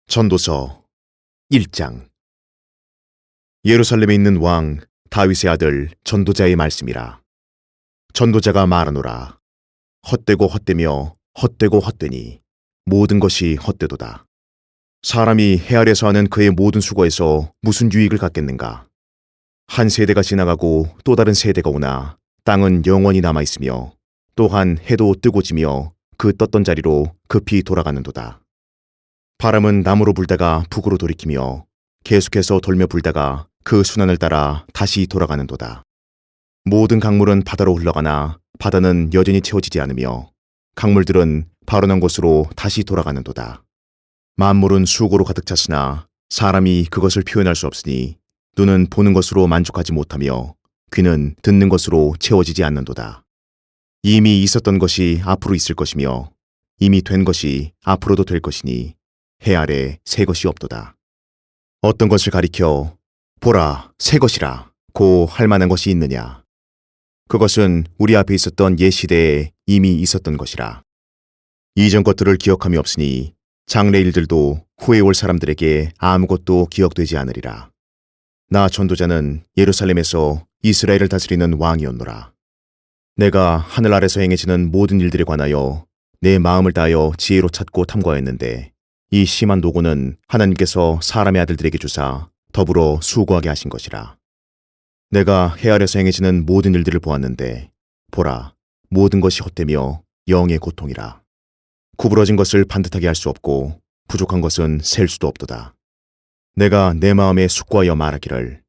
전도서 1장. 예루살렘에 있는 왕 다윗의 아들 전도자의 말씀이라. 전도자가 말하노라. 헛되고 헛되며 헛되고 헛되니 모든 것이 헛되도다. 사람이 해 아래서 하는 그의 모든 수고에서 무슨 유익을 갖겠는가? 한 세대가 지나가고 또 다른 세대가 오나 땅은 영원히 남아있으며 또한 해도 뜨고 지며 그 떴던 자리로 급히 돌아가는도다. 바람은 남으로 불다가 북으로 돌이키며 계속해서 돌며 불다가 그 순환을 따라 다시 돌아가는도다. 모든 강물은 바다로 흘러가나 바다는 여전히 채워지지 않으며 강물들은 발원한 곳으로 다시 돌아가는도다. 만물은 수고로 가득 찼으나 사람이 그것을 표현할 수 없으니 눈은 보는 것으로 만족하지 못하며 귀는 듣는 것으로 채워지지 않는도다. 이미 있었던 것이 앞으로 있을 것이며 이미 된 것이 앞으로도 될 것이니 해 아래 새 것이 없도다. 어떤 것을 가리켜 보라 새 것이라 고 할 만한 것이 있느냐? 그것은 우리 앞에 있었던 옛 시대에 이미 있었던 것이라. 이전 것들을 기억함이 없으니 장래 일들도 후에 올 사람들에게 아무것도 기억되지 않으리라. 나 전도자는 예루살렘에서 이스라엘을 다스리는 왕이었노라. 내가 하늘 아래서 행해지는 모든 일들에 관하여 내 마음을 다하여 지혜로 찾고 탐구하였는데 이 심한 노고는 하나님께서 사람의 아들들에게 주사 더불어 수고하게 하신 것이라. 내가 해 아래서 행해지는 모든 일들을 보았는데 보라 모든 것이 헛되며 영의 고통이라. 구부러진 것을 반듯하게 할 수 없고 부족한 것은 셀 수도 없도다. 내가 내 마음에 숙고하여 말하기를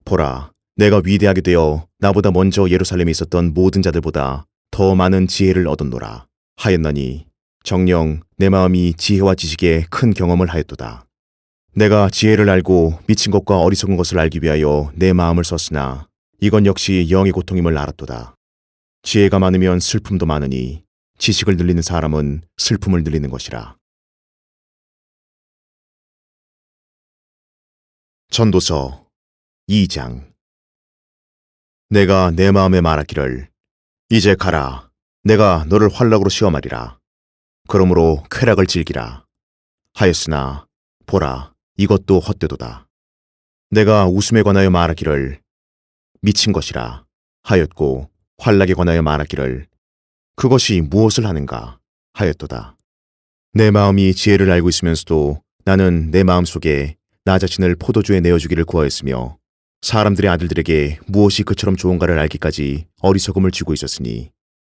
보라 내가 위대하게 되어 나보다 먼저 예루살렘에 있었던 모든 자들보다 더 많은 지혜를 얻었노라 하였나니 정녕 내 마음이 지혜와 지식에 큰 경험을 하였도다. 내가 지혜를 알고 미친 것과 어리석은 것을 알기 위하여 내 마음을 썼으나 이건 역시 영의 고통임을 알았도다. 지혜가 많으면 슬픔도 많으니 지식을 늘리는 사람은 슬픔을 늘리는 것이라. 전도서 2장. 내가 내 마음에 말하기를 이제 가라 내가 너를 활락으로 시험하리라. 그러므로 쾌락을 즐기라 하였으나 보라 이것도 헛되도다. 내가 웃음에 관하여 말하기를 미친 것이라 하였고 활락에 관하여 말하기를 그것이 무엇을 하는가 하였도다. 내 마음이 지혜를 알고 있으면서도 나는 내 마음속에 나 자신을 포도주에 내어주기를 구하였으며 사람들의 아들들에게 무엇이 그처럼 좋은가를 알기까지 어리석음을 쥐고 있었으니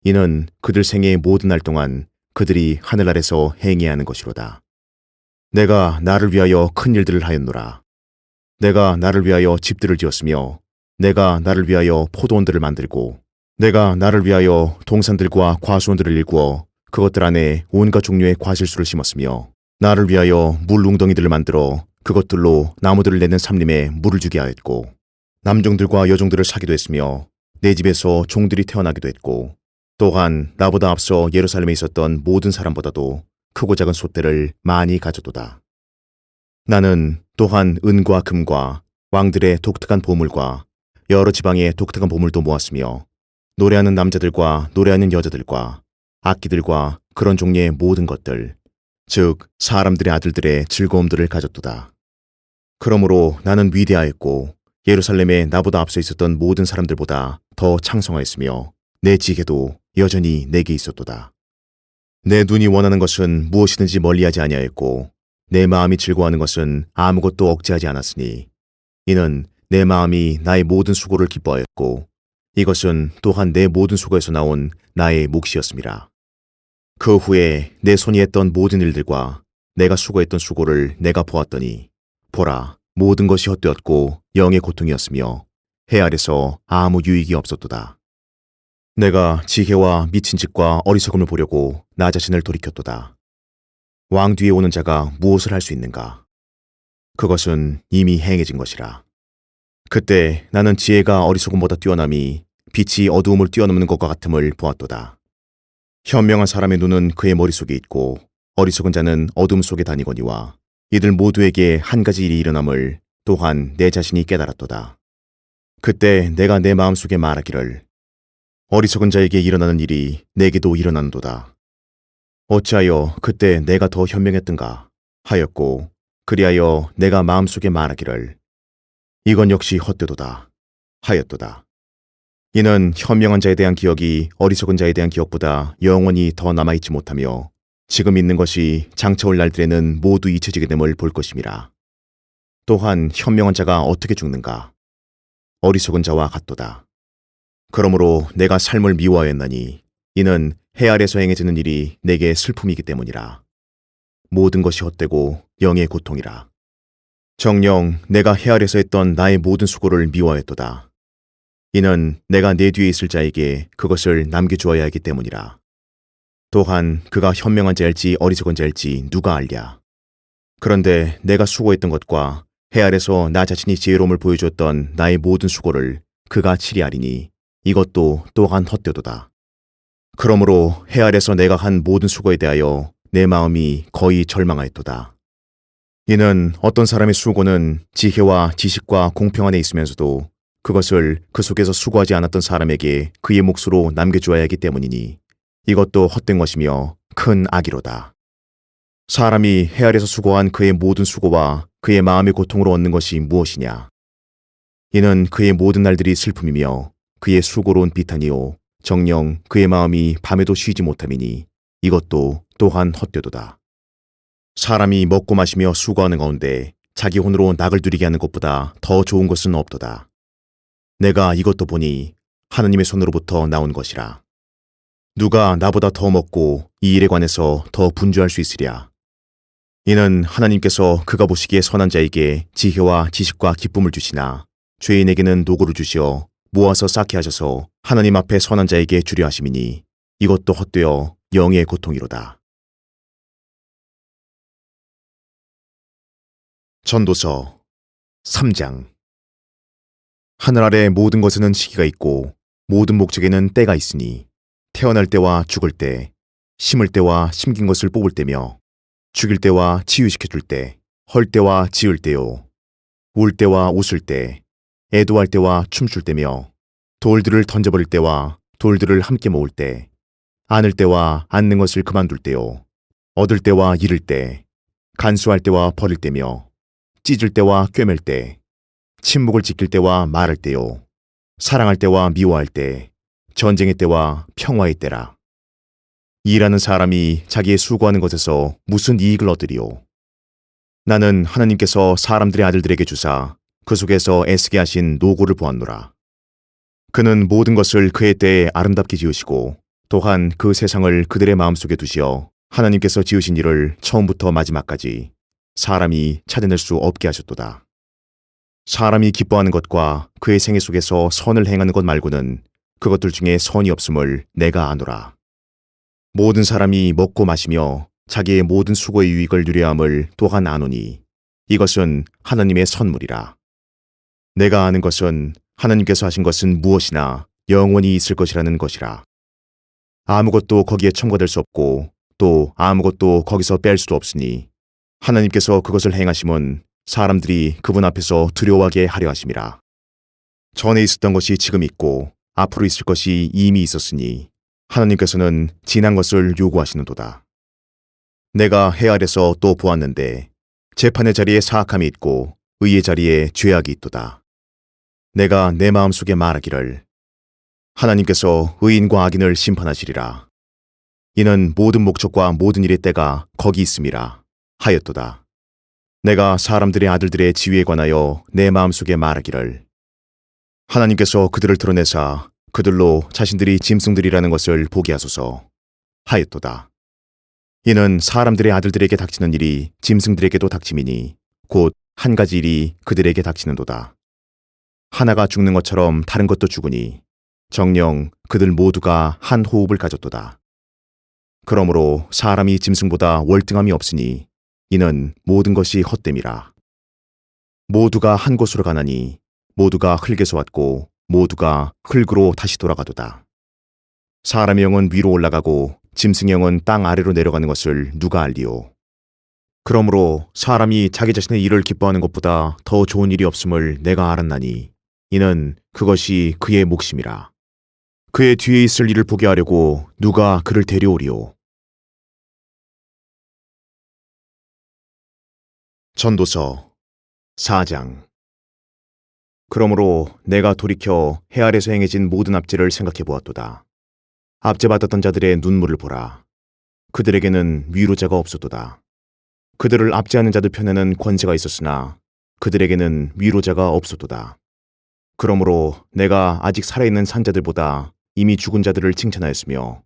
이는 그들 생애의 모든 날 동안 그들이 하늘 아래서 행해야 하는 것이로다. 내가 나를 위하여 큰 일들을 하였노라. 내가 나를 위하여 집들을 지었으며 내가 나를 위하여 포도원들을 만들고 내가 나를 위하여 동산들과 과수원들을 일구어 그것들 안에 온갖 종류의 과실수를 심었으며 나를 위하여 물 웅덩이들을 만들어 그것들로 나무들을 내는 삼림에 물을 주게 하였고 남종들과 여종들을 사기도 했으며 내 집에서 종들이 태어나기도 했고 또한 나보다 앞서 예루살렘에 있었던 모든 사람보다도 크고 작은 소떼를 많이 가졌도다. 나는 또한 은과 금과 왕들의 독특한 보물과 여러 지방의 독특한 보물도 모았으며 노래하는 남자들과 노래하는 여자들과 악기들과 그런 종류의 모든 것들, 즉 사람들의 아들들의 즐거움들을 가졌도다. 그러므로 나는 위대하였고 예루살렘에 나보다 앞서 있었던 모든 사람들보다 더 창성하였으며 내 지혜도 여전히 내게 있었도다. 내 눈이 원하는 것은 무엇이든지 멀리하지 아니하였고 내 마음이 즐거워하는 것은 아무것도 억제하지 않았으니 이는 내 마음이 나의 모든 수고를 기뻐하였고 이것은 또한 내 모든 수고에서 나온 나의 몫이었음이라. 그 후에 내 손이 했던 모든 일들과 내가 수고했던 수고를 내가 보았더니 보라 모든 것이 헛되었고 영의 고통이었으며 해 아래서 아무 유익이 없었도다. 내가 지혜와 미친 짓과 어리석음을 보려고 나 자신을 돌이켰도다. 왕 뒤에 오는 자가 무엇을 할 수 있는가? 그것은 이미 행해진 것이라. 그때 나는 지혜가 어리석음보다 뛰어남이 빛이 어두움을 뛰어넘는 것과 같음을 보았도다. 현명한 사람의 눈은 그의 머릿속에 있고 어리석은 자는 어둠 속에 다니거니와 이들 모두에게 한 가지 일이 일어남을 또한 내 자신이 깨달았도다. 그때 내가 내 마음속에 말하기를 어리석은 자에게 일어나는 일이 내게도 일어나는도다. 어찌하여 그때 내가 더 현명했던가 하였고 그리하여 내가 마음속에 말하기를 이건 역시 헛되도다 하였도다. 이는 현명한 자에 대한 기억이 어리석은 자에 대한 기억보다 영원히 더 남아있지 못하며 지금 있는 것이 장차 올 날들에는 모두 잊혀지게 됨을 볼 것임이라. 또한 현명한 자가 어떻게 죽는가? 어리석은 자와 같도다. 그러므로 내가 삶을 미워하였나니 이는 해 아래서 행해지는 일이 내게 슬픔이기 때문이라. 모든 것이 헛되고 영의 고통이라. 정녕 내가 해 아래서 했던 나의 모든 수고를 미워하였도다. 이는 내가 내 뒤에 있을 자에게 그것을 남겨주어야 하기 때문이라. 또한 그가 현명한 자일지 어리석은 자일지 누가 알랴. 그런데 내가 수고했던 것과 해 아래서 나 자신이 지혜로움을 보여주었던 나의 모든 수고를 그가 치리하리니 이것도 또한 헛되도다. 그러므로 해 아래서 내가 한 모든 수고에 대하여 내 마음이 거의 절망하였도다. 이는 어떤 사람의 수고는 지혜와 지식과 공평 안에 있으면서도 그것을 그 속에서 수고하지 않았던 사람에게 그의 몫으로 남겨주어야 하기 때문이니 이것도 헛된 것이며 큰 악이로다. 사람이 해 아래서 수고한 그의 모든 수고와 그의 마음의 고통으로 얻는 것이 무엇이냐? 이는 그의 모든 날들이 슬픔이며 그의 수고로운 비탄이요 정녕 그의 마음이 밤에도 쉬지 못함이니 이것도 또한 헛되도다. 사람이 먹고 마시며 수고하는 가운데 자기 혼으로 낙을 누리게 하는 것보다 더 좋은 것은 없도다. 내가 이것도 보니 하느님의 손으로부터 나온 것이라. 누가 나보다 더 먹고 이 일에 관해서 더 분주할 수 있으랴. 이는 하나님께서 그가 보시기에 선한 자에게 지혜와 지식과 기쁨을 주시나 죄인에게는 노고를 주시어 모아서 쌓게 하셔서 하나님 앞에 선한 자에게 주려 하심이니 이것도 헛되어 영의 고통이로다. 전도서 3장. 하늘 아래 모든 것에는 시기가 있고 모든 목적에는 때가 있으니 태어날 때와 죽을 때, 심을 때와 심긴 것을 뽑을 때며 죽일 때와 치유시켜줄 때, 헐 때와 지을 때요, 울 때와 웃을 때, 애도할 때와 춤출 때며 돌들을 던져버릴 때와 돌들을 함께 모을 때, 안을 때와 앉는 것을 그만둘 때요, 얻을 때와 잃을 때, 간수할 때와 버릴 때며 찢을 때와 꿰맬 때, 침묵을 지킬 때와 말할 때요, 사랑할 때와 미워할 때, 전쟁의 때와 평화의 때라. 일하는 사람이 자기의 수고하는 것에서 무슨 이익을 얻으리요? 나는 하나님께서 사람들의 아들들에게 주사 그 속에서 애쓰게 하신 노고를 보았노라. 그는 모든 것을 그의 때에 아름답게 지으시고 또한 그 세상을 그들의 마음속에 두시어 하나님께서 지으신 일을 처음부터 마지막까지 사람이 찾아낼 수 없게 하셨도다. 사람이 기뻐하는 것과 그의 생애 속에서 선을 행하는 것 말고는 그것들 중에 선이 없음을 내가 아노라. 모든 사람이 먹고 마시며 자기의 모든 수고의 유익을 누려야 함을 또한 아노니 이것은 하나님의 선물이라. 내가 아는 것은 하나님께서 하신 것은 무엇이나 영원히 있을 것이라는 것이라. 아무것도 거기에 첨가될 수 없고 또 아무것도 거기서 뺄 수도 없으니 하나님께서 그것을 행하심은 사람들이 그분 앞에서 두려워하게 하려 하심이라. 전에 있었던 것이 지금 있고 앞으로 있을 것이 이미 있었으니 하나님께서는 지난 것을 요구하시는도다. 내가 해 아래서 또 보았는데 재판의 자리에 사악함이 있고 의의 자리에 죄악이 있도다. 내가 내 마음속에 말하기를 하나님께서 의인과 악인을 심판하시리라. 이는 모든 목적과 모든 일의 때가 거기 있음이라 하였도다. 내가 사람들의 아들들의 지위에 관하여 내 마음속에 말하기를 하나님께서 그들을 드러내사 그들로 자신들이 짐승들이라는 것을 보게 하소서 하였도다. 이는 사람들의 아들들에게 닥치는 일이 짐승들에게도 닥침이니 곧 한 가지 일이 그들에게 닥치는도다. 하나가 죽는 것처럼 다른 것도 죽으니 정녕 그들 모두가 한 호흡을 가졌도다. 그러므로 사람이 짐승보다 월등함이 없으니 이는 모든 것이 헛됨이라. 모두가 한 곳으로 가나니 모두가 흙에서 왔고 모두가 흙으로 다시 돌아가도다. 사람의 영은 위로 올라가고 짐승의 영은 땅 아래로 내려가는 것을 누가 알리오? 그러므로 사람이 자기 자신의 일을 기뻐하는 것보다 더 좋은 일이 없음을 내가 알았나니 이는 그것이 그의 몫임이라. 그의 뒤에 있을 일을 보게 하려고 누가 그를 데려오리오? 전도서 4장. 그러므로 내가 돌이켜 해 아래서 행해진 모든 압제를 생각해 보았도다. 압제받았던 자들의 눈물을 보라. 그들에게는 위로자가 없었도다. 그들을 압제하는 자들 편에는 권세가 있었으나 그들에게는 위로자가 없었도다. 그러므로 내가 아직 살아있는 산자들보다 이미 죽은 자들을 칭찬하였으며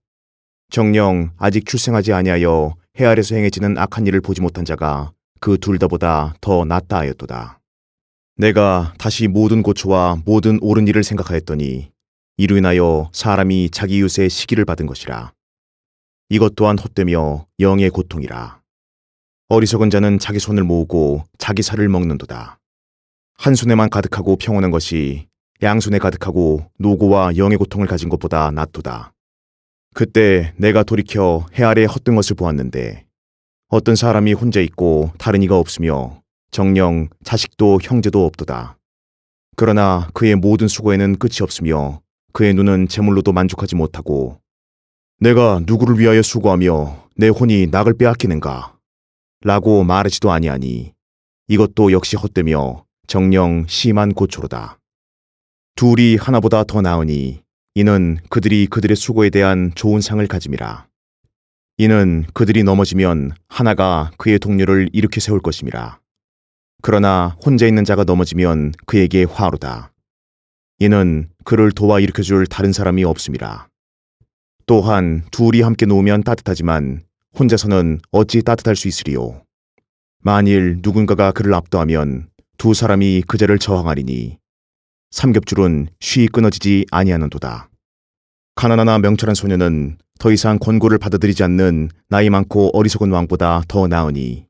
정녕 아직 출생하지 아니하여 해 아래서 행해지는 악한 일을 보지 못한 자가 그 둘 다보다 더 낫다 하였도다. 내가 다시 모든 고초와 모든 옳은 일을 생각하였더니 이로 인하여 사람이 자기 이웃의 시기를 받은 것이라. 이것 또한 헛되며 영의 고통이라. 어리석은 자는 자기 손을 모으고 자기 살을 먹는도다. 한 손에만 가득하고 평온한 것이 양손에 가득하고 노고와 영의 고통을 가진 것보다 낫도다. 그때 내가 돌이켜 해 아래에 헛된 것을 보았는데 어떤 사람이 혼자 있고 다른 이가 없으며 정녕 자식도 형제도 없도다. 그러나 그의 모든 수고에는 끝이 없으며 그의 눈은 재물로도 만족하지 못하고 내가 누구를 위하여 수고하며 내 혼이 낙을 빼앗기는가? 라고 말하지도 아니하니 이것도 역시 헛되며 정녕 심한 고초로다. 둘이 하나보다 더 나으니 이는 그들이 그들의 수고에 대한 좋은 상을 가짐이라. 이는 그들이 넘어지면 하나가 그의 동료를 일으켜 세울 것임이라. 그러나 혼자 있는 자가 넘어지면 그에게 화로다. 이는 그를 도와 일으켜줄 다른 사람이 없음이라. 또한 둘이 함께 누우면 따뜻하지만 혼자서는 어찌 따뜻할 수 있으리요. 만일 누군가가 그를 압도하면 두 사람이 그자를 저항하리니 삼겹줄은 쉬이 끊어지지 아니하는도다. 가난하나 명철한 소녀는 더 이상 권고를 받아들이지 않는 나이 많고 어리석은 왕보다 더 나으니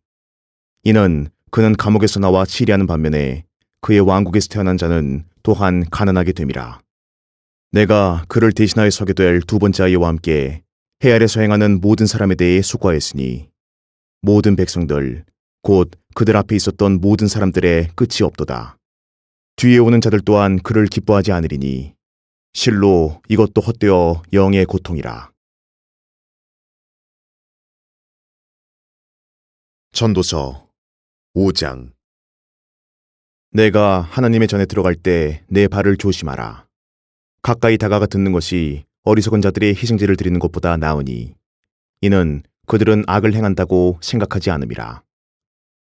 이는 그는 감옥에서 나와 치리하는 반면에 그의 왕국에서 태어난 자는 또한 가난하게 됨이라. 내가 그를 대신하여 서게 될 두 번째 아이와 함께 해 아래서 행하는 모든 사람에 대해 수고하였으니 모든 백성들 곧 그들 앞에 있었던 모든 사람들의 끝이 없도다. 뒤에 오는 자들 또한 그를 기뻐하지 않으리니 실로 이것도 헛되어 영의 고통이라. 전도서 5장. 내가 하나님의 전에 들어갈 때 내 발을 조심하라. 가까이 다가가 듣는 것이 어리석은 자들의 희생제를 드리는 것보다 나으니 이는 그들은 악을 행한다고 생각하지 않음이라.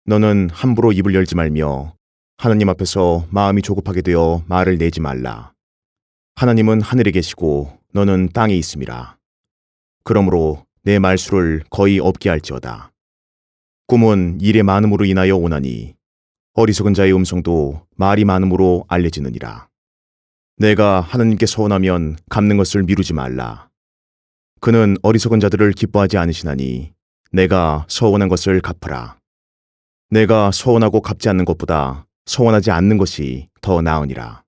너는 함부로 입을 열지 말며 하나님 앞에서 마음이 조급하게 되어 말을 내지 말라. 하나님은 하늘에 계시고 너는 땅에 있음이라. 그러므로 내 말수를 거의 없게 할지어다. 꿈은 일의 많음으로 인하여 오나니 어리석은 자의 음성도 말이 많음으로 알려지느니라. 내가 하나님께 서원하면 갚는 것을 미루지 말라. 그는 어리석은 자들을 기뻐하지 않으시나니 내가 서원한 것을 갚으라. 내가 서원하고 갚지 않는 것보다 서원하지 않는 것이 더 나으니라.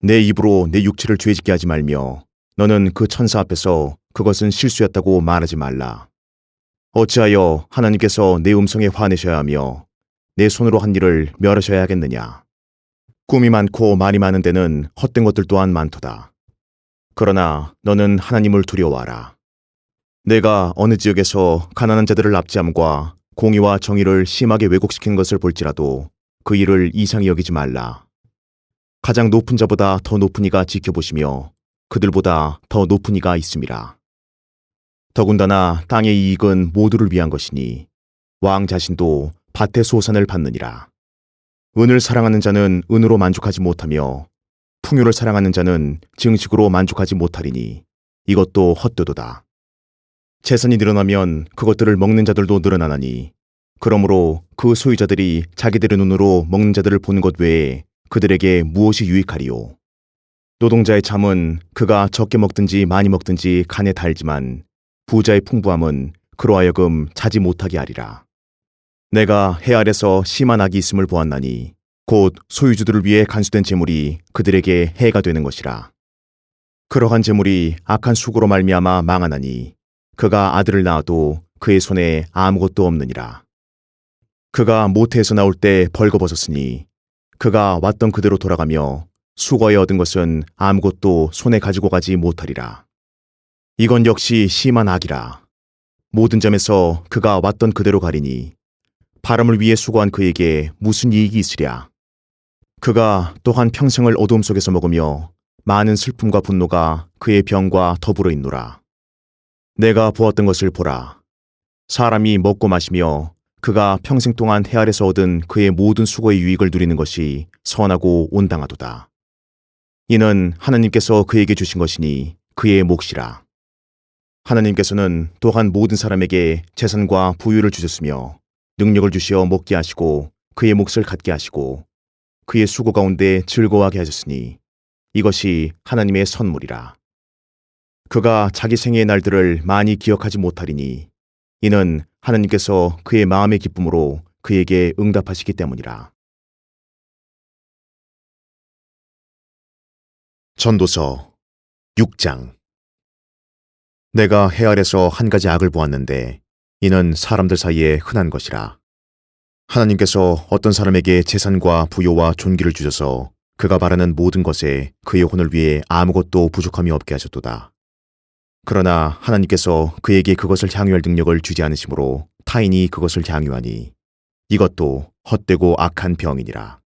내 입으로 내 육체를 죄짓게 하지 말며 너는 그 천사 앞에서 그것은 실수였다고 말하지 말라. 어찌하여 하나님께서 내 음성에 화내셔야 하며 내 손으로 한 일을 멸하셔야 하겠느냐. 꿈이 많고 말이 많은 데는 헛된 것들 또한 많도다. 그러나 너는 하나님을 두려워하라. 내가 어느 지역에서 가난한 자들을 압제함과 공의와 정의를 심하게 왜곡시키는 것을 볼지라도 그 일을 이상히 여기지 말라. 가장 높은 자보다 더 높은 이가 지켜보시며 그들보다 더 높은 이가 있음이라. 더군다나 땅의 이익은 모두를 위한 것이니 왕 자신도 밭의 소산을 받느니라. 은을 사랑하는 자는 은으로 만족하지 못하며 풍요를 사랑하는 자는 증식으로 만족하지 못하리니 이것도 헛되도다. 재산이 늘어나면 그것들을 먹는 자들도 늘어나나니 그러므로 그 소유자들이 자기들의 눈으로 먹는 자들을 보는 것 외에 그들에게 무엇이 유익하리요. 노동자의 잠은 그가 적게 먹든지 많이 먹든지 간에 달지만 부자의 풍부함은 그로 하여금 자지 못하게 하리라. 내가 해 아래서 심한 악이 있음을 보았나니 곧 소유주들을 위해 간수된 재물이 그들에게 해가 되는 것이라. 그러한 재물이 악한 수고로 말미암아 망하나니 그가 아들을 낳아도 그의 손에 아무것도 없느니라. 그가 모태에서 나올 때 벌거벗었으니 그가 왔던 그대로 돌아가며 수고하여 얻은 것은 아무것도 손에 가지고 가지 못하리라. 이건 역시 심한 악이라. 모든 점에서 그가 왔던 그대로 가리니 바람을 위해 수고한 그에게 무슨 이익이 있으랴. 그가 또한 평생을 어두움 속에서 먹으며 많은 슬픔과 분노가 그의 병과 더불어 있노라. 내가 보았던 것을 보라. 사람이 먹고 마시며 그가 평생 동안 해 아래서 얻은 그의 모든 수고의 유익을 누리는 것이 선하고 온당하도다. 이는 하나님께서 그에게 주신 것이니 그의 몫이라. 하나님께서는 또한 모든 사람에게 재산과 부유를 주셨으며 능력을 주시어 먹게 하시고 그의 몫을 갖게 하시고 그의 수고 가운데 즐거워하게 하셨으니 이것이 하나님의 선물이라. 그가 자기 생애의 날들을 많이 기억하지 못하리니 이는 하나님께서 그의 마음의 기쁨으로 그에게 응답하시기 때문이라. 전도서 6장. 내가 해 아래서 한 가지 악을 보았는데 이는 사람들 사이에 흔한 것이라. 하나님께서 어떤 사람에게 재산과 부요와 존귀를 주셔서 그가 바라는 모든 것에 그의 혼을 위해 아무것도 부족함이 없게 하셨도다. 그러나 하나님께서 그에게 그것을 향유할 능력을 주지 않으시므로 타인이 그것을 향유하니 이것도 헛되고 악한 병이니라.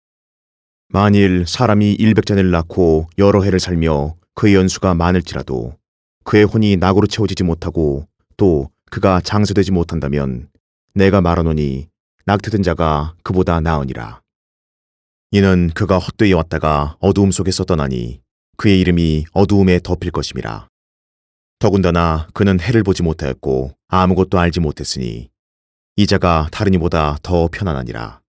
만일 사람이 100자녀를 낳고 여러 해를 살며 그의 연수가 많을지라도 그의 혼이 낙으로 채워지지 못하고 또 그가 장수되지 못한다면 내가 말하노니 낙태된 자가 그보다 나으니라. 이는 그가 헛되이 왔다가 어두움 속에서 떠나니 그의 이름이 어두움에 덮일 것임이라. 더군다나 그는 해를 보지 못하였고 아무것도 알지 못했으니 이 자가 다른 이보다 더 편안하니라.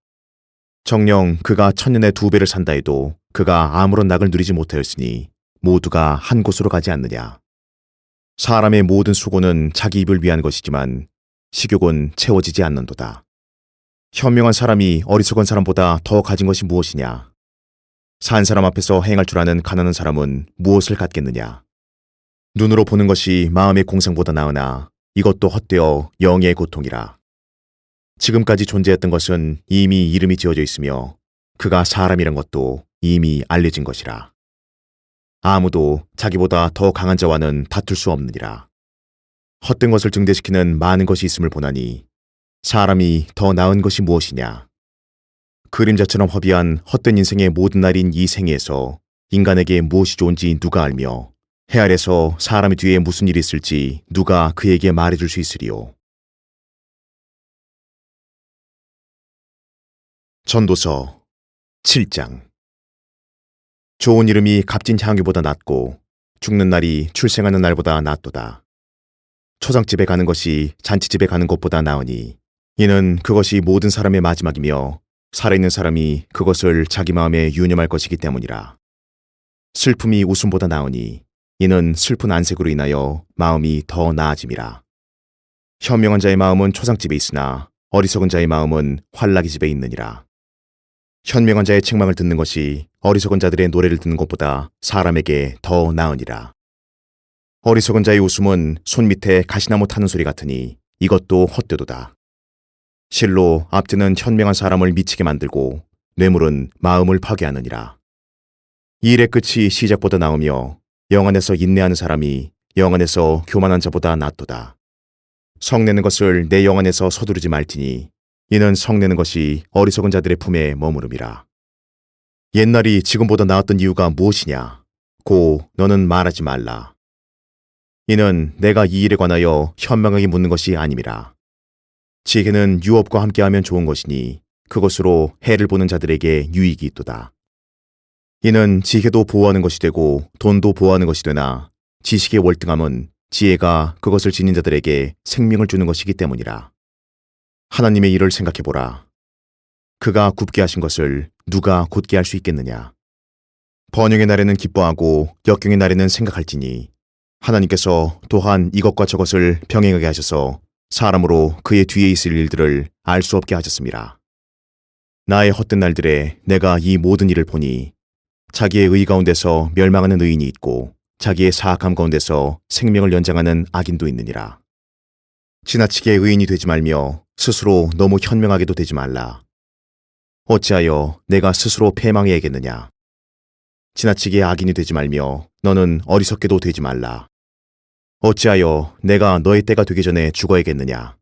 정녕 그가 천년에 2배를 산다 해도 그가 아무런 낙을 누리지 못하였으니 모두가 한 곳으로 가지 않느냐. 사람의 모든 수고는 자기 입을 위한 것이지만 식욕은 채워지지 않는도다. 현명한 사람이 어리석은 사람보다 더 가진 것이 무엇이냐. 산 사람 앞에서 행할 줄 아는 가난한 사람은 무엇을 갖겠느냐. 눈으로 보는 것이 마음의 공상보다 나으나 이것도 헛되어 영의 고통이라. 지금까지 존재했던 것은 이미 이름이 지어져 있으며 그가 사람이란 것도 이미 알려진 것이라. 아무도 자기보다 더 강한 자와는 다툴 수 없느니라. 헛된 것을 증대시키는 많은 것이 있음을 보나니 사람이 더 나은 것이 무엇이냐. 그림자처럼 허비한 헛된 인생의 모든 날인 이 생에서 인간에게 무엇이 좋은지 누가 알며 해 아래서 사람의 뒤에 무슨 일이 있을지 누가 그에게 말해줄 수 있으리요. 전도서 7장. 좋은 이름이 값진 향유보다 낫고 죽는 날이 출생하는 날보다 낫도다. 초상집에 가는 것이 잔치집에 가는 것보다 나으니 이는 그것이 모든 사람의 마지막이며 살아있는 사람이 그것을 자기 마음에 유념할 것이기 때문이라. 슬픔이 웃음보다 나으니 이는 슬픈 안색으로 인하여 마음이 더 나아짐이라. 현명한 자의 마음은 초상집에 있으나 어리석은 자의 마음은 환락의 집에 있느니라. 현명한 자의 책망을 듣는 것이 어리석은 자들의 노래를 듣는 것보다 사람에게 더 나으니라. 어리석은 자의 웃음은 손밑에 가시나무 타는 소리 같으니 이것도 헛되도다. 실로 압제는 현명한 사람을 미치게 만들고 뇌물은 마음을 파괴하느니라. 일의 끝이 시작보다 나으며 영 안에서 인내하는 사람이 영 안에서 교만한 자보다 낫도다. 성내는 것을 내 영 안에서 서두르지 말지니 이는 성내는 것이 어리석은 자들의 품에 머무름이라. 옛날이 지금보다 나았던 이유가 무엇이냐? 고 너는 말하지 말라. 이는 내가 이 일에 관하여 현명하게 묻는 것이 아님이라. 지혜는 유업과 함께하면 좋은 것이니 그것으로 해를 보는 자들에게 유익이 있도다. 이는 지혜도 보호하는 것이 되고 돈도 보호하는 것이 되나 지식의 월등함은 지혜가 그것을 지닌 자들에게 생명을 주는 것이기 때문이라. 하나님의 일을 생각해보라. 그가 굽게 하신 것을 누가 곧게 할 수 있겠느냐. 번영의 날에는 기뻐하고 역경의 날에는 생각할지니 하나님께서 또한 이것과 저것을 병행하게 하셔서 사람으로 그의 뒤에 있을 일들을 알 수 없게 하셨습니다. 나의 헛된 날들에 내가 이 모든 일을 보니 자기의 의 가운데서 멸망하는 의인이 있고 자기의 사악함 가운데서 생명을 연장하는 악인도 있느니라. 지나치게 의인이 되지 말며 스스로 너무 현명하게도 되지 말라. 어찌하여 내가 스스로 패망해야겠느냐. 지나치게 악인이 되지 말며 너는 어리석게도 되지 말라. 어찌하여 내가 너의 때가 되기 전에 죽어야겠느냐.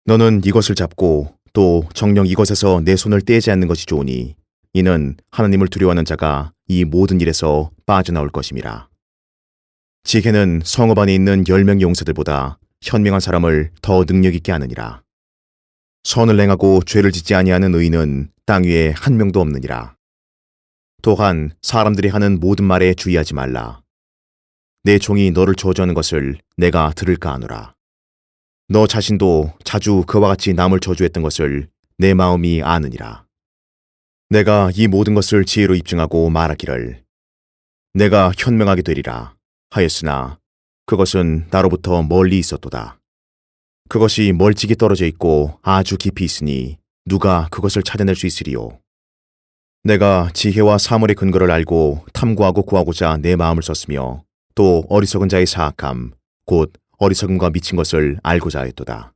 너는 이것을 잡고 또 정녕 이것에서 내 손을 떼지 않는 것이 좋으니 이는 하나님을 두려워하는 자가 이 모든 일에서 빠져나올 것임이라. 지혜는 성읍 안에 있는 10명의 용사들보다 현명한 사람을 더 능력 있게 하느니라. 선을 행하고 죄를 짓지 아니하는 의인은 땅 위에 한 명도 없느니라. 또한 사람들이 하는 모든 말에 주의하지 말라. 내 종이 너를 저주하는 것을 내가 들을까 하노라. 너 자신도 자주 그와 같이 남을 저주했던 것을 내 마음이 아느니라. 내가 이 모든 것을 지혜로 입증하고 말하기를 내가 현명하게 되리라 하였으나 그것은 나로부터 멀리 있었도다. 그것이 멀찍이 떨어져 있고 아주 깊이 있으니 누가 그것을 찾아낼 수 있으리요. 내가 지혜와 사물의 근거를 알고 탐구하고 구하고자 내 마음을 썼으며 또 어리석은 자의 사악함 곧 어리석음과 미친 것을 알고자 하였도다.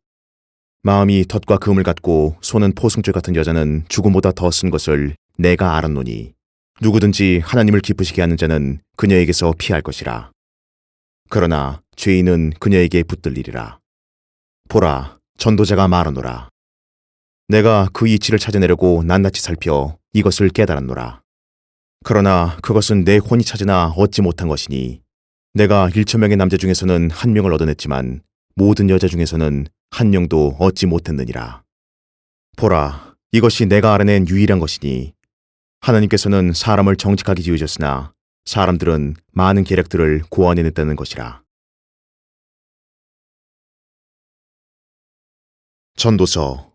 마음이 덫과 금을 갖고 손은 포승줄 같은 여자는 죽음보다 더 쓴 것을 내가 알았노니 누구든지 하나님을 기쁘시게 하는 자는 그녀에게서 피할 것이라. 그러나 죄인은 그녀에게 붙들리리라. 보라, 전도자가 말하노라. 내가 그 이치를 찾아내려고 낱낱이 살펴 이것을 깨달았노라. 그러나 그것은 내 혼이 찾으나 얻지 못한 것이니 내가 1,000명의 남자 중에서는 한 명을 얻어냈지만 모든 여자 중에서는 한 명도 얻지 못했느니라. 보라, 이것이 내가 알아낸 유일한 것이니 하나님께서는 사람을 정직하게 지으셨으나 사람들은 많은 계략들을 고안해냈다는 것이라. 전도서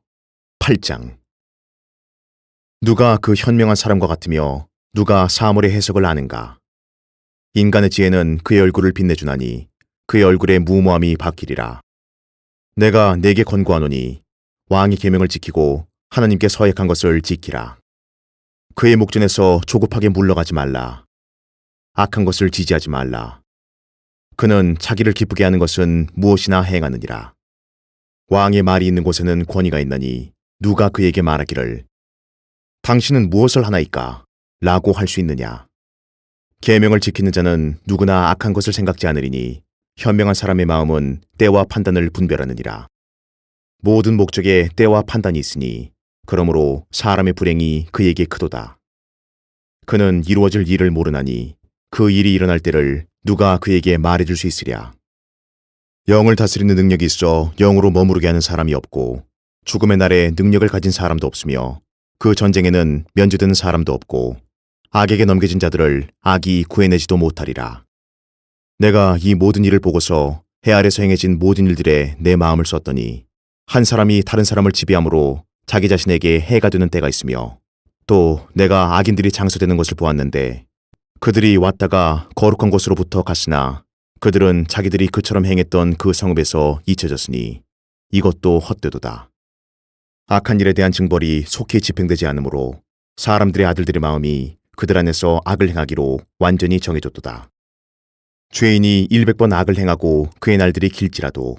8장. 누가 그 현명한 사람과 같으며 누가 사물의 해석을 아는가? 인간의 지혜는 그의 얼굴을 빛내주나니 그의 얼굴의 무모함이 바뀌리라. 내가 네게 권고하노니 왕의 계명을 지키고 하나님께 서약한 것을 지키라. 그의 목전에서 조급하게 물러가지 말라. 악한 것을 지지하지 말라. 그는 자기를 기쁘게 하는 것은 무엇이나 행하느니라. 왕의 말이 있는 곳에는 권위가 있나니 누가 그에게 말하기를 당신은 무엇을 하나이까? 라고 할 수 있느냐? 계명을 지키는 자는 누구나 악한 것을 생각지 않으리니 현명한 사람의 마음은 때와 판단을 분별하느니라. 모든 목적에 때와 판단이 있으니 그러므로 사람의 불행이 그에게 크도다. 그는 이루어질 일을 모르나니 그 일이 일어날 때를 누가 그에게 말해줄 수 있으랴. 영을 다스리는 능력이 있어 영으로 머무르게 하는 사람이 없고 죽음의 날에 능력을 가진 사람도 없으며 그 전쟁에는 면제되는 사람도 없고 악에게 넘겨진 자들을 악이 구해내지도 못하리라. 내가 이 모든 일을 보고서 해 아래서 행해진 모든 일들에 내 마음을 썼더니 한 사람이 다른 사람을 지배함으로 자기 자신에게 해가 되는 때가 있으며 또 내가 악인들이 장사되는 것을 보았는데 그들이 왔다가 거룩한 곳으로부터 갔으나 그들은 자기들이 그처럼 행했던 그 성읍에서 잊혀졌으니 이것도 헛되도다. 악한 일에 대한 징벌이 속히 집행되지 않으므로 사람들의 아들들의 마음이 그들 안에서 악을 행하기로 완전히 정해졌도다. 죄인이 100번 악을 행하고 그의 날들이 길지라도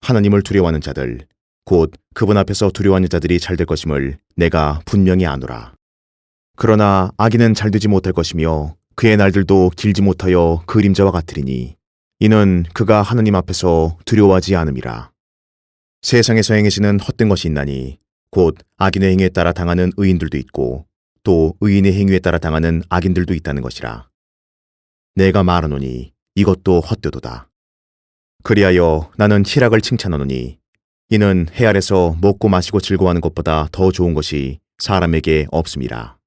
하나님을 두려워하는 자들 곧 그분 앞에서 두려워하는 자들이 잘될 것임을 내가 분명히 아노라. 그러나 악인은 잘되지 못할 것이며 그의 날들도 길지 못하여 그림자와 같으리니 이는 그가 하나님 앞에서 두려워하지 않음이라. 세상에서 행해지는 헛된 것이 있나니 곧 악인의 행위에 따라 당하는 의인들도 있고 또 의인의 행위에 따라 당하는 악인들도 있다는 것이라. 내가 말하노니 이것도 헛되도다. 그리하여 나는 희락을 칭찬하노니 이는 해 아래서 먹고 마시고 즐거워하는 것보다 더 좋은 것이 사람에게 없음이라.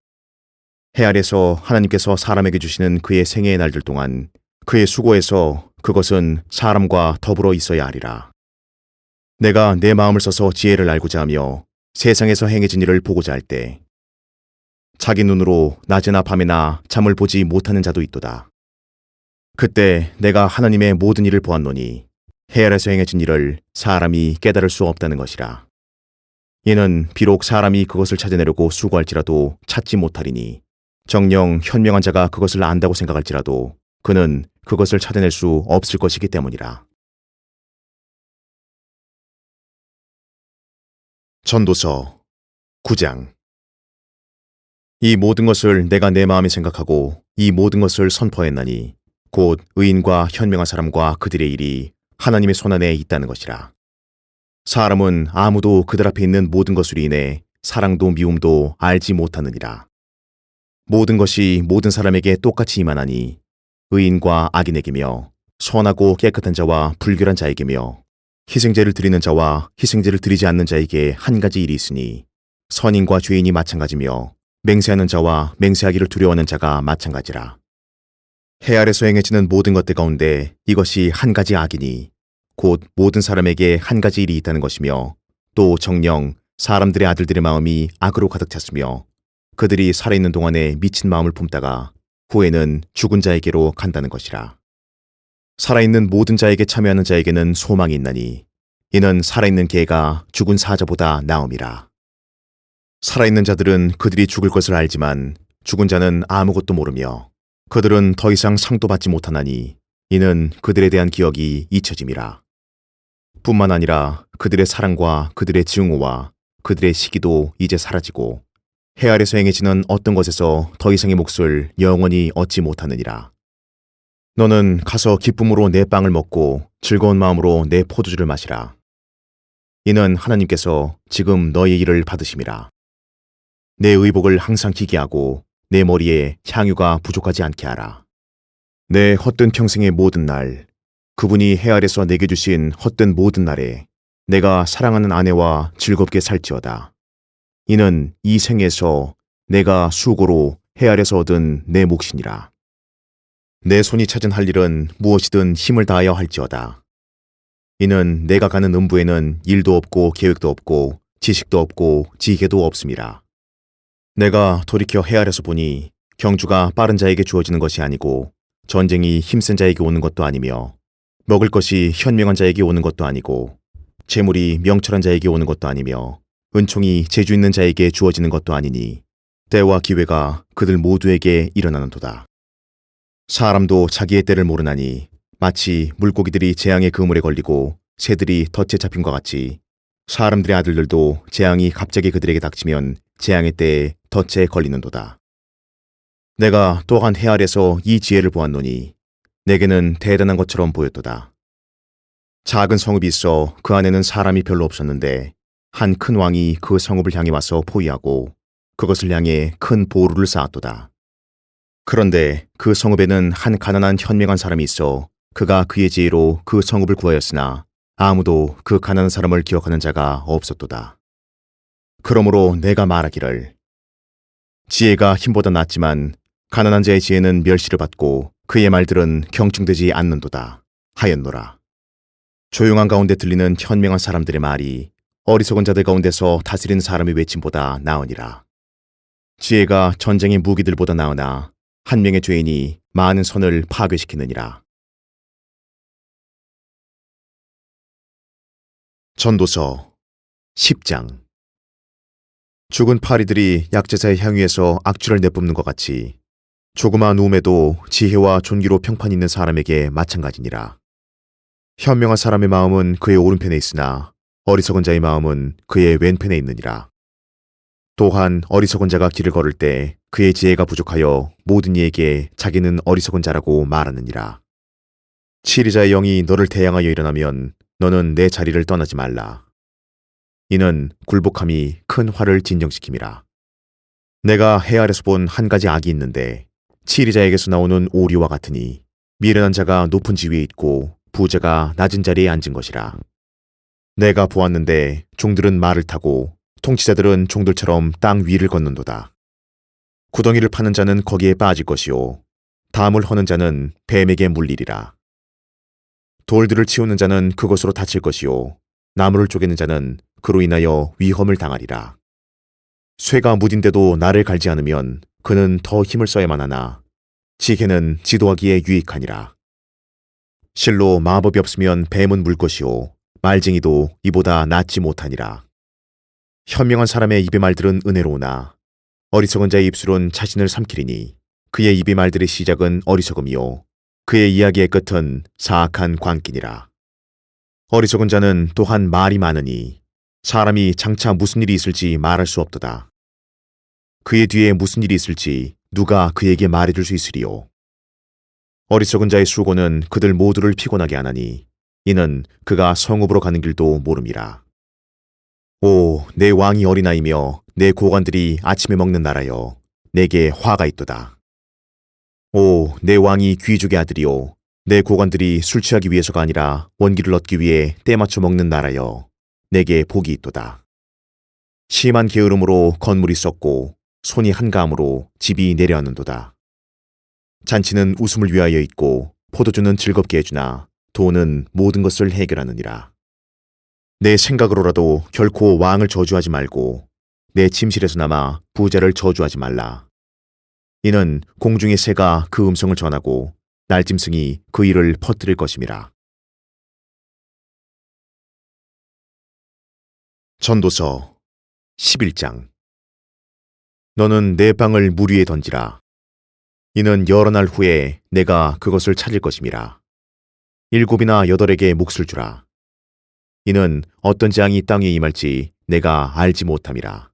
해 아래서 하나님께서 사람에게 주시는 그의 생애의 날들 동안 그의 수고에서 그것은 사람과 더불어 있어야 하리라. 내가 내 마음을 써서 지혜를 알고자 하며 세상에서 행해진 일을 보고자 할 때 자기 눈으로 낮에나 밤에나 잠을 보지 못하는 자도 있도다. 그때 내가 하나님의 모든 일을 보았노니 해 아래서 행해진 일을 사람이 깨달을 수 없다는 것이라. 이는 비록 사람이 그것을 찾아내려고 수고할지라도 찾지 못하리니 정녕 현명한 자가 그것을 안다고 생각할지라도 그는 그것을 찾아낼 수 없을 것이기 때문이라. 전도서 9장. 이 모든 것을 내가 내 마음에 생각하고 이 모든 것을 선포했나니 곧 의인과 현명한 사람과 그들의 일이 하나님의 손안에 있다는 것이라. 사람은 아무도 그들 앞에 있는 모든 것으로 인해 사랑도 미움도 알지 못하느니라. 모든 것이 모든 사람에게 똑같이 임하나니 의인과 악인에게며 선하고 깨끗한 자와 불결한 자에게며 희생제를 드리는 자와 희생제를 드리지 않는 자에게 한 가지 일이 있으니 선인과 죄인이 마찬가지며 맹세하는 자와 맹세하기를 두려워하는 자가 마찬가지라. 해 아래서 행해지는 모든 것들 가운데 이것이 한 가지 악이니 곧 모든 사람에게 한 가지 일이 있다는 것이며 또 정녕 사람들의 아들들의 마음이 악으로 가득 찼으며 그들이 살아있는 동안에 미친 마음을 품다가 후에는 죽은 자에게로 간다는 것이라. 살아있는 모든 자에게 참여하는 자에게는 소망이 있나니 이는 살아있는 개가 죽은 사자보다 나음이라. 살아있는 자들은 그들이 죽을 것을 알지만 죽은 자는 아무것도 모르며 그들은 더 이상 상도 받지 못하나니 이는 그들에 대한 기억이 잊혀짐이라. 뿐만 아니라 그들의 사랑과 그들의 증오와 그들의 시기도 이제 사라지고 해 아래서 행해지는 어떤 것에서 더 이상의 몫을 영원히 얻지 못하느니라. 너는 가서 기쁨으로 내 빵을 먹고 즐거운 마음으로 내 포도주를 마시라. 이는 하나님께서 지금 너의 일을 받으심이라. 내 의복을 항상 기게 하고 내 머리에 향유가 부족하지 않게 하라. 내 헛된 평생의 모든 날, 그분이 해 아래서 내게 주신 헛된 모든 날에 내가 사랑하는 아내와 즐겁게 살지어다. 이는 이 생에서 내가 수고로 해 아래서 얻은 내 몫이니라. 내 손이 찾은 할 일은 무엇이든 힘을 다하여 할지어다. 이는 내가 가는 음부에는 일도 없고 계획도 없고 지식도 없고 지혜도 없음이라. 내가 돌이켜 해 아래서 보니 경주가 빠른 자에게 주어지는 것이 아니고 전쟁이 힘센 자에게 오는 것도 아니며 먹을 것이 현명한 자에게 오는 것도 아니고 재물이 명철한 자에게 오는 것도 아니며 은총이 재주 있는 자에게 주어지는 것도 아니니 때와 기회가 그들 모두에게 일어나는도다. 사람도 자기의 때를 모르나니 마치 물고기들이 재앙의 그물에 걸리고 새들이 덫에 잡힌 것 같이 사람들의 아들들도 재앙이 갑자기 그들에게 닥치면 재앙의 때에 덫에 걸리는도다. 내가 또한 해 아래서 이 지혜를 보았노니 내게는 대단한 것처럼 보였도다. 작은 성읍이 있어 그 안에는 사람이 별로 없었는데 한 큰 왕이 그 성읍을 향해 와서 포위하고 그것을 향해 큰 보루를 쌓았도다. 그런데 그 성읍에는 한 가난한 현명한 사람이 있어 그가 그의 지혜로 그 성읍을 구하였으나 아무도 그 가난한 사람을 기억하는 자가 없었도다. 그러므로 내가 말하기를 지혜가 힘보다 낫지만 가난한 자의 지혜는 멸시를 받고 그의 말들은 경중되지 않는도다 하였노라. 조용한 가운데 들리는 현명한 사람들의 말이 어리석은 자들 가운데서 다스리는 사람의 외침보다 나으니라. 지혜가 전쟁의 무기들보다 나으나 한 명의 죄인이 많은 선을 파괴시키느니라. 전도서 10장. 죽은 파리들이 약제자의 향유에서 악취를 내뿜는 것 같이 조그마한 우음에도 지혜와 존귀로 평판 있는 사람에게 마찬가지니라. 현명한 사람의 마음은 그의 오른편에 있으나 어리석은 자의 마음은 그의 왼편에 있느니라. 또한 어리석은 자가 길을 걸을 때 그의 지혜가 부족하여 모든 이에게 자기는 어리석은 자라고 말하느니라. 치리자의 영이 너를 대항하여 일어나면 너는 내 자리를 떠나지 말라. 이는 굴복함이 큰 화를 진정시킴이라. 내가 해 아래서 본 한 가지 악이 있는데 치리자에게서 나오는 오리와 같으니 미련한 자가 높은 지위에 있고 부자가 낮은 자리에 앉은 것이라. 내가 보았는데 종들은 말을 타고 통치자들은 종들처럼 땅 위를 걷는도다. 구덩이를 파는 자는 거기에 빠질 것이요 담을 허는 자는 뱀에게 물리리라. 돌들을 치우는 자는 그것으로 다칠 것이요 나무를 쪼개는 자는 그로 인하여 위험을 당하리라. 쇠가 무딘데도 나를 갈지 않으면 그는 더 힘을 써야만 하나 지혜는 지도하기에 유익하니라. 실로 마법이 없으면 뱀은 물 것이요 말쟁이도 이보다 낫지 못하니라. 현명한 사람의 입의 말들은 은혜로우나 어리석은 자의 입술은 자신을 삼키리니 그의 입의 말들의 시작은 어리석음이요 그의 이야기의 끝은 사악한 광기니라. 어리석은 자는 또한 말이 많으니 사람이 장차 무슨 일이 있을지 말할 수 없도다. 그의 뒤에 무슨 일이 있을지 누가 그에게 말해줄 수 있으리요. 어리석은 자의 수고는 그들 모두를 피곤하게 하나니 이는 그가 성읍으로 가는 길도 모름이라. 오, 내 왕이 어린아이며 내 고관들이 아침에 먹는 나라여, 내게 화가 있도다. 오, 내 왕이 귀족의 아들이요, 내 고관들이 술 취하기 위해서가 아니라 원기를 얻기 위해 때맞춰 먹는 나라여, 내게 복이 있도다. 심한 게으름으로 건물이 썩고 손이 한가함으로 집이 내려앉는도다. 잔치는 웃음을 위하여 있고 포도주는 즐겁게 해주나 돈은 모든 것을 해결하느니라. 내 생각으로라도 결코 왕을 저주하지 말고 내 침실에서나마 부자를 저주하지 말라. 이는 공중의 새가 그 음성을 전하고 날짐승이 그 일을 퍼뜨릴 것임이라. 전도서 11장. 너는 내 빵을 물 위에 던지라. 이는 여러 날 후에 내가 그것을 찾을 것임이라. 7이나 8에게 몫을 주라. 이는 어떤 재앙이 땅 위에 임할지 내가 알지 못함이라.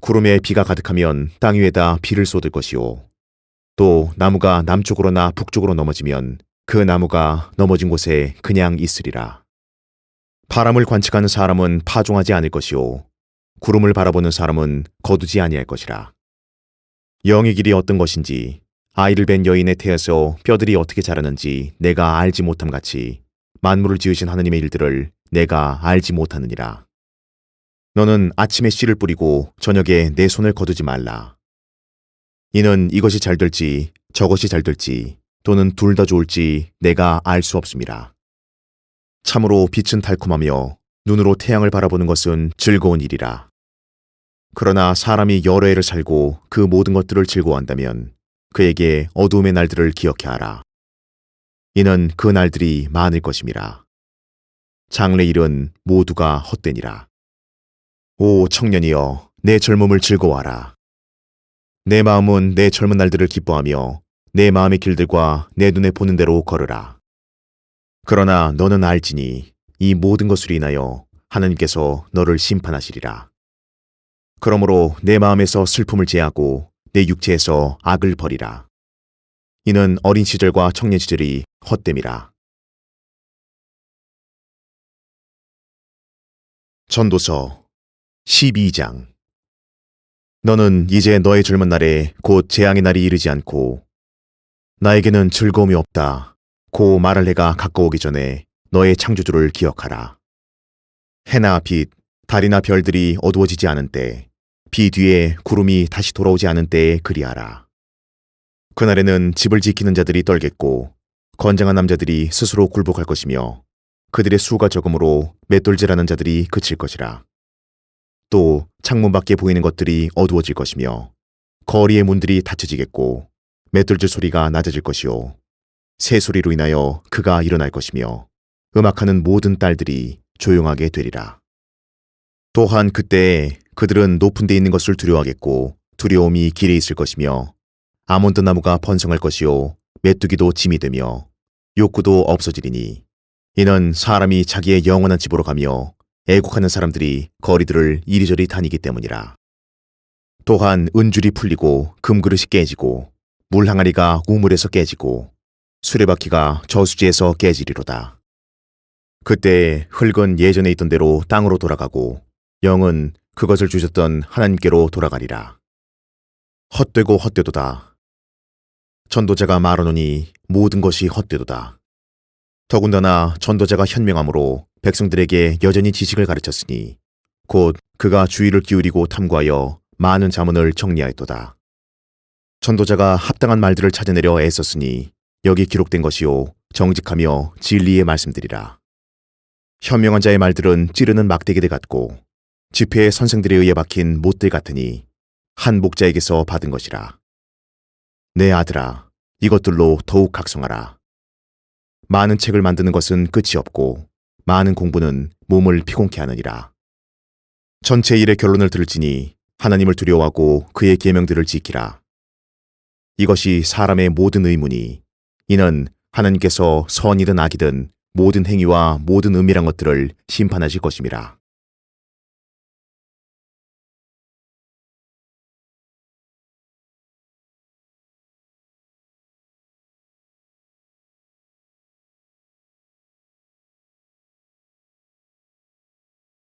구름에 비가 가득하면 땅 위에다 비를 쏟을 것이요. 또 나무가 남쪽으로나 북쪽으로 넘어지면 그 나무가 넘어진 곳에 그냥 있으리라. 바람을 관측하는 사람은 파종하지 않을 것이요. 구름을 바라보는 사람은 거두지 아니할 것이라. 영의 길이 어떤 것인지 아이를 뵌 여인의 태에서 뼈들이 어떻게 자라는지 내가 알지 못함 같이 만물을 지으신 하느님의 일들을 내가 알지 못하느니라. 너는 아침에 씨를 뿌리고 저녁에 내 손을 거두지 말라. 이는 이것이 잘 될지 저것이 잘 될지 또는 둘 다 좋을지 내가 알 수 없음이라. 참으로 빛은 달콤하며 눈으로 태양을 바라보는 것은 즐거운 일이라. 그러나 사람이 여러 해를 살고 그 모든 것들을 즐거워한다면 그에게 어두움의 날들을 기억해 하라. 이는 그 날들이 많을 것임이라. 장래 일은 모두가 헛되니라. 오 청년이여, 내 젊음을 즐거워하라. 내 마음은 내 젊은 날들을 기뻐하며 내 마음의 길들과 내 눈에 보는 대로 걸으라. 그러나 너는 알지니 이 모든 것으로 인하여 하나님께서 너를 심판하시리라. 그러므로 내 마음에서 슬픔을 제하고 내 육체에서 악을 버리라. 이는 어린 시절과 청년 시절이 헛됨이라. 전도서 12장. 너는 이제 너의 젊은 날에 곧 재앙의 날이 이르지 않고 나에게는 즐거움이 없다 고 말할 해가 가까우기 전에 너의 창조주를 기억하라. 해나 빛, 달이나 별들이 어두워지지 않은 때, 비 뒤에 구름이 다시 돌아오지 않은 때에 그리하라. 그날에는 집을 지키는 자들이 떨겠고 건장한 남자들이 스스로 굴복할 것이며 그들의 수가 적음으로 맷돌질하는 자들이 그칠 것이라. 또 창문 밖에 보이는 것들이 어두워질 것이며 거리의 문들이 닫혀지겠고 맷돌질 소리가 낮아질 것이요 새 소리로 인하여 그가 일어날 것이며 음악하는 모든 딸들이 조용하게 되리라. 또한 그때에 그들은 높은 데 있는 것을 두려워하겠고 두려움이 길에 있을 것이며 아몬드 나무가 번성할 것이요 메뚜기도 짐이 되며 욕구도 없어지리니 이는 사람이 자기의 영원한 집으로 가며 애국하는 사람들이 거리들을 이리저리 다니기 때문이라. 또한 은줄이 풀리고 금그릇이 깨지고 물 항아리가 우물에서 깨지고 수레바퀴가 저수지에서 깨지리로다. 그때 흙은 예전에 있던 대로 땅으로 돌아가고 영은 그것을 주셨던 하나님께로 돌아가리라. 헛되고 헛되도다. 전도자가 말하노니 모든 것이 헛되도다. 더군다나 전도자가 현명함으로 백성들에게 여전히 지식을 가르쳤으니 곧 그가 주의를 기울이고 탐구하여 많은 자문을 정리하였도다. 전도자가 합당한 말들을 찾아내려 애썼으니 여기 기록된 것이요 정직하며 진리의 말씀들이라. 현명한 자의 말들은 찌르는 막대기들 같고 집회의 선생들에 의해 박힌 못들 같으니 한 목자에게서 받은 것이라. 내 아들아, 이것들로 더욱 각성하라. 많은 책을 만드는 것은 끝이 없고 많은 공부는 몸을 피곤케 하느니라. 전체 일의 결론을 들을지니 하나님을 두려워하고 그의 계명들을 지키라. 이것이 사람의 모든 의무니 이는 하나님께서 선이든 악이든 모든 행위와 모든 은밀한 것들을 심판하실 것임이라.